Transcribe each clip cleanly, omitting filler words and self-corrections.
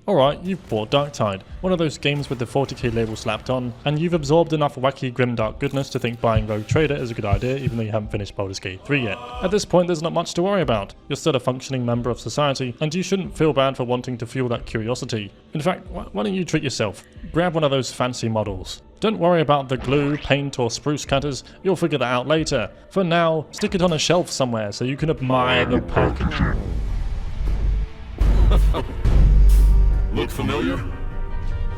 Alright, you've bought Darktide, one of those games with the 40k label slapped on, and you've absorbed enough wacky grimdark goodness to think buying Rogue Trader is a good idea even though you haven't finished Baldur's Gate 3 yet. At this point there's not much to worry about. You're still a functioning member of society, and you shouldn't feel bad for wanting to fuel that curiosity. In fact, why don't you treat yourself? Grab one of those fancy models. Don't worry about the glue, paint or spruce cutters, you'll figure that out later. For now, stick it on a shelf somewhere so you can admire the packaging. Look familiar?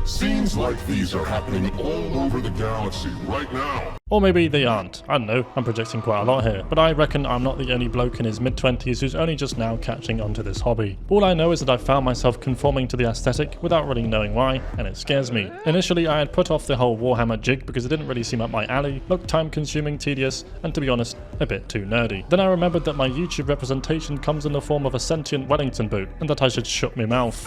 Scenes like these are happening all over the galaxy right now. Or maybe they aren't. I don't know, I'm projecting quite a lot here. But I reckon I'm not the only bloke in his mid-20s who's only just now catching onto this hobby. All I know is that I found myself conforming to the aesthetic without really knowing why, and it scares me. Initially I had put off the whole Warhammer jig because it didn't really seem up my alley, looked time-consuming, tedious, and to be honest, a bit too nerdy. Then I remembered that my YouTube representation comes in the form of a sentient Wellington boot, and that I should shut my mouth.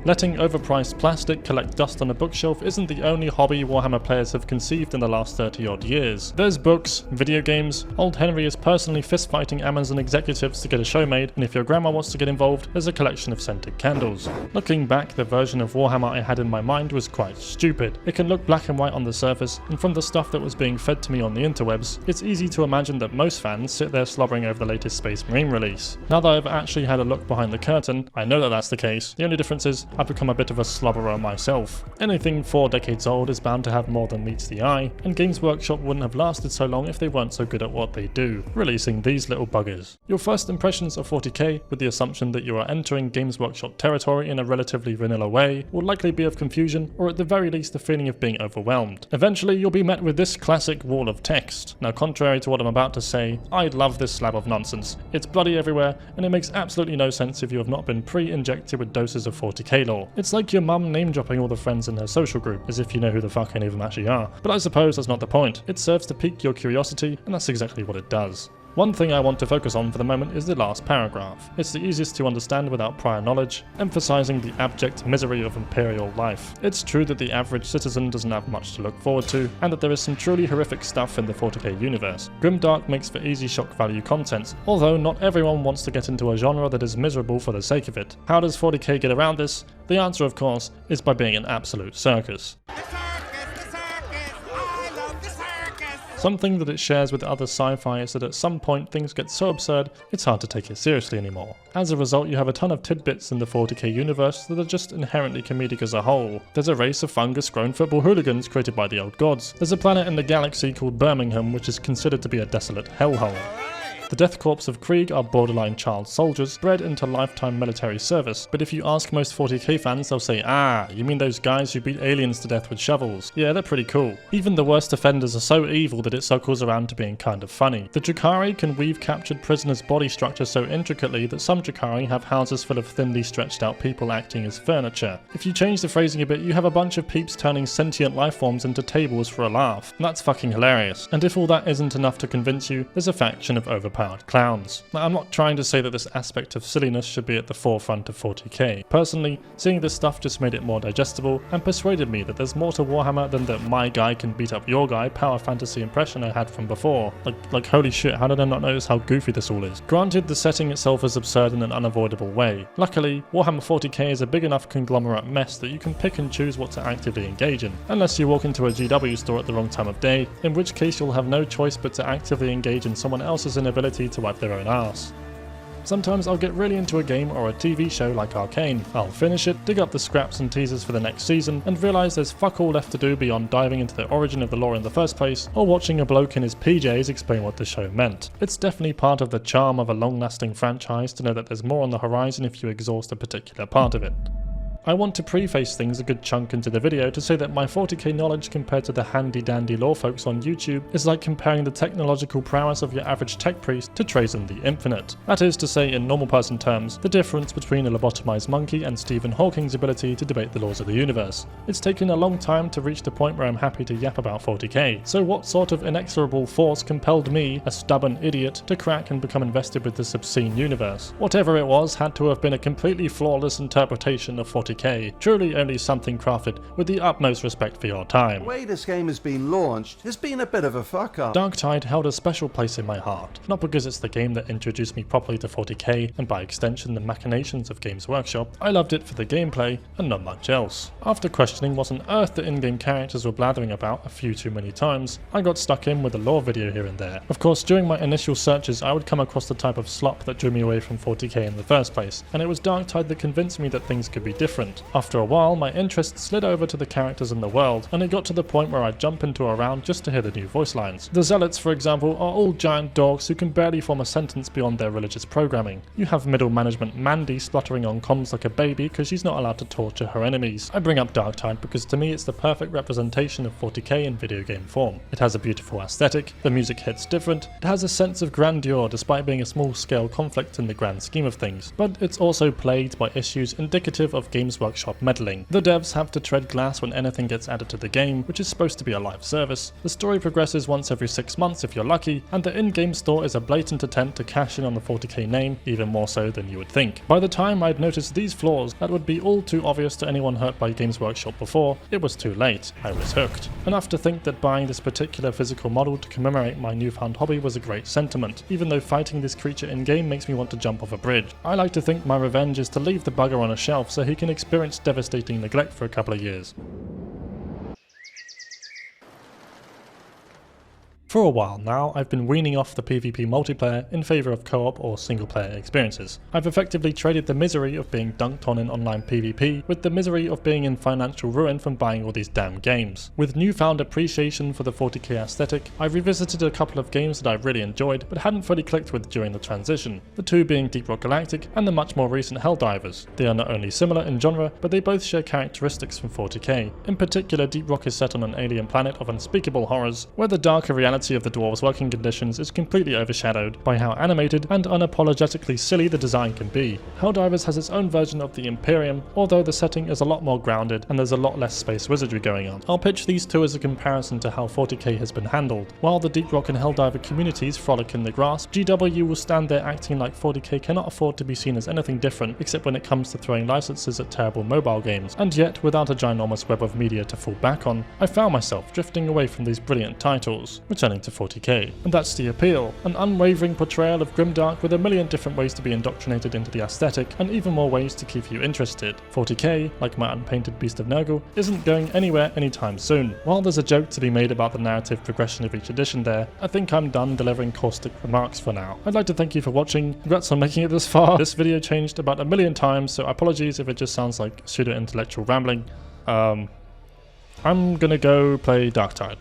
Letting overpriced plastic collect dust on a bookshelf isn't the only hobby Warhammer players have conceived in the last 30 odd years. There's books, video games, old Henry is personally fist-fighting Amazon executives to get a show made, and if your grandma wants to get involved, there's a collection of scented candles. Looking back, the version of Warhammer I had in my mind was quite stupid. It can look black and white on the surface, and from the stuff that was being fed to me on the interwebs, it's easy to imagine that most fans sit there slobbering over the latest Space Marine release. Now that I've actually had a look behind the curtain, I know that that's the case. The only difference is, I've become a bit of a slobberer myself. Anything 4 decades old is bound to have more than meets the eye, and Games Workshop wouldn't have lasted so long if they weren't so good at what they do, releasing these little buggers. Your first impressions of 40k, with the assumption that you are entering Games Workshop territory in a relatively vanilla way, will likely be of confusion, or at the very least the feeling of being overwhelmed. Eventually you'll be met with this classic wall of text. Now contrary to what I'm about to say, I love this slab of nonsense. It's bloody everywhere, and it makes absolutely no sense if you have not been pre-injected with doses of 40k lore. It's like your mum name-dropping all the friends in her social group, as if you know who the fuck any of them actually are. But I suppose that's not the point. It serves to pique your curiosity, and that's exactly what it does. One thing I want to focus on for the moment is the last paragraph. It's the easiest to understand without prior knowledge, emphasizing the abject misery of imperial life. It's true that the average citizen doesn't have much to look forward to, and that there is some truly horrific stuff in the 40k universe. Grimdark makes for easy shock value content, although not everyone wants to get into a genre that is miserable for the sake of it. How does 40k get around this? The answer, of course, is by being an absolute circus. Something that it shares with other sci-fi is that at some point things get so absurd, it's hard to take it seriously anymore. As a result, you have a ton of tidbits in the 40k universe that are just inherently comedic as a whole. There's a race of fungus-grown football hooligans created by the old gods. There's a planet in the galaxy called Birmingham which is considered to be a desolate hellhole. The Death Corps of Krieg are borderline child soldiers, bred into lifetime military service, but if you ask most 40k fans they'll say, ah, you mean those guys who beat aliens to death with shovels? Yeah, they're pretty cool. Even the worst offenders are so evil that it circles around to being kind of funny. The Drakari can weave captured prisoners' body structure so intricately that some Drakari have houses full of thinly stretched out people acting as furniture. If you change the phrasing a bit, you have a bunch of peeps turning sentient lifeforms into tables for a laugh. And that's fucking hilarious. And if all that isn't enough to convince you, there's a faction of overpowered clowns. Now, I'm not trying to say that this aspect of silliness should be at the forefront of 40k. Personally, seeing this stuff just made it more digestible and persuaded me that there's more to Warhammer than that my guy can beat up your guy power fantasy impression I had from before. Like holy shit, how did I not notice how goofy this all is? Granted, the setting itself is absurd in an unavoidable way. Luckily, Warhammer 40k is a big enough conglomerate mess that you can pick and choose what to actively engage in, unless you walk into a GW store at the wrong time of day, in which case you'll have no choice but to actively engage in someone else's inability to wipe their own ass. Sometimes I'll get really into a game or a TV show like Arcane. I'll finish it, dig up the scraps and teasers for the next season, and realise there's fuck all left to do beyond diving into the origin of the lore in the first place, or watching a bloke in his PJs explain what the show meant. It's definitely part of the charm of a long-lasting franchise to know that there's more on the horizon if you exhaust a particular part of it. I want to preface things a good chunk into the video to say that my 40k knowledge compared to the handy-dandy lore folks on YouTube is like comparing the technological prowess of your average tech priest to Trazen the Infinite. That is to say, in normal person terms, the difference between a lobotomized monkey and Stephen Hawking's ability to debate the laws of the universe. It's taken a long time to reach the point where I'm happy to yap about 40k, so what sort of inexorable force compelled me, a stubborn idiot, to crack and become invested with this obscene universe? Whatever it was had to have been a completely flawless interpretation of 40k 40k, truly only something crafted with the utmost respect for your time. The way this game has been launched has been a bit of a fuck up. Darktide held a special place in my heart, not because it's the game that introduced me properly to 40k and by extension the machinations of Games Workshop. I loved it for the gameplay and not much else. After questioning what on earth the in-game characters were blathering about a few too many times, I got stuck in with a lore video here and there. Of course, during my initial searches I would come across the type of slop that drew me away from 40k in the first place, and it was Darktide that convinced me that things could be different. After a while, my interest slid over to the characters in the world, and it got to the point where I'd jump into a round just to hear the new voice lines. The zealots, for example, are all giant dogs who can barely form a sentence beyond their religious programming. You have middle management Mandy spluttering on comms like a baby because she's not allowed to torture her enemies. I bring up Darktide because to me it's the perfect representation of 40k in video game form. It has a beautiful aesthetic, the music hits different, it has a sense of grandeur despite being a small scale conflict in the grand scheme of things, but it's also plagued by issues indicative of Games Workshop meddling. The devs have to tread glass when anything gets added to the game, which is supposed to be a live service. The story progresses once every 6 months if you're lucky, and the in-game store is a blatant attempt to cash in on the 40k name, even more so than you would think. By the time I'd noticed these flaws that would be all too obvious to anyone hurt by Games Workshop before, it was too late. I was hooked. Enough to think that buying this particular physical model to commemorate my newfound hobby was a great sentiment, even though fighting this creature in-game makes me want to jump off a bridge. I like to think my revenge is to leave the bugger on a shelf so he can experience devastating neglect for a couple of years. For a while now, I've been weaning off the PvP multiplayer in favour of co-op or single-player experiences. I've effectively traded the misery of being dunked on in online PvP with the misery of being in financial ruin from buying all these damn games. With newfound appreciation for the 40k aesthetic, I've revisited a couple of games that I really enjoyed but hadn't fully clicked with during the transition, the two being Deep Rock Galactic and the much more recent Helldivers. They are not only similar in genre, but they both share characteristics from 40k. In particular, Deep Rock is set on an alien planet of unspeakable horrors, where the darker reality of the dwarves' working conditions is completely overshadowed by how animated and unapologetically silly the design can be. Helldivers has its own version of the Imperium, although the setting is a lot more grounded and there's a lot less space wizardry going on. I'll pitch these two as a comparison to how 40k has been handled. While the Deep Rock and Helldiver communities frolic in the grass, GW will stand there acting like 40k cannot afford to be seen as anything different except when it comes to throwing licenses at terrible mobile games, and yet without a ginormous web of media to fall back on, I found myself drifting away from these brilliant titles, returning to 40k. And that's the appeal, an unwavering portrayal of grimdark with a million different ways to be indoctrinated into the aesthetic and even more ways to keep you interested. 40k, like my unpainted Beast of Nurgle, isn't going anywhere anytime soon. While there's a joke to be made about the narrative progression of each edition there, I think I'm done delivering caustic remarks for now. I'd like to thank you for watching, congrats on making it this far. This video changed about 1,000,000 times, so apologies if it just sounds like pseudo-intellectual rambling. I'm gonna go play Darktide.